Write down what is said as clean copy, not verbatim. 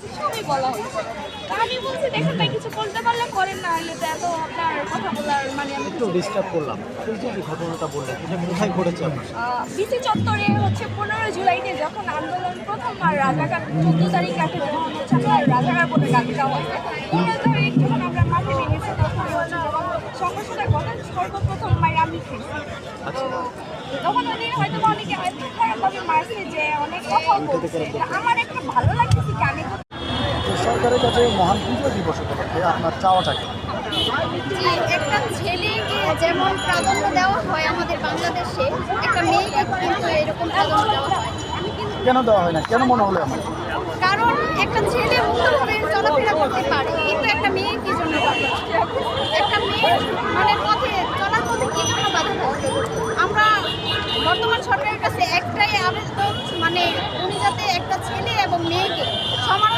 হয়েছে সবই বলা হয়েছে। তা আমি বলছি দেখেন ভাই কিছু বলতে পারলে করেন, না হলে তো এত আপনার কথা বলার মানে আমি একটু ডিস্টার্ব করলাম। এই যে ঘটনাটা বললেন, এটা কোথায় ঘটেছে আপনার সাথে? বিসি চত্বরে হচ্ছে 15 জুলাইতে যখন আন্দোলন প্রথমবার রাজাকার 14 তারিখ রাতে যখন হচ্ছে আপনার রাজাকার বলে ডাক দেওয়া হয়েছে, 15 তারিখ যখন আমরা মাঠে নেমেছি তখন হচ্ছে যখন সংঘর্ষটা ঘটে সর্বপ্রথম মায়ের আমি খেয়েছি। আচ্ছা। তখন ওই দিন হয়তো অনেকে এত খারাপভাবে মারছে যে অনেক কথা বলছে। আমার একটা ভালো লাগতেছে কি আমি তো সরকারের কাছে মহান বিজয় দিবস উপলক্ষে আপনার চাওয়াটা কি? যে একটা ছেলেকে যেমন প্রাধান্য দেওয়া হয় আমাদের বাংলাদেশে, একটা মেয়েকে কিন্তু এরকম প্রাধান্য দেওয়া হয়। কেন দেওয়া হয় না? কেন মনে হলো এমন? কারণ একটা ছেলে মুক্তভাবে চলাফেরা করতে পারে, কিন্তু একটা মেয়ে কি জন্য পারে? একটা মেয়ে মানে পথে চলার পথে কি জন্য বাধা থাকে? আমরা বর্তমান সরকারের কাছে একটাই আবেদন, মানে উনি যাতে একটা ছেলে এবং মেয়েকে সমান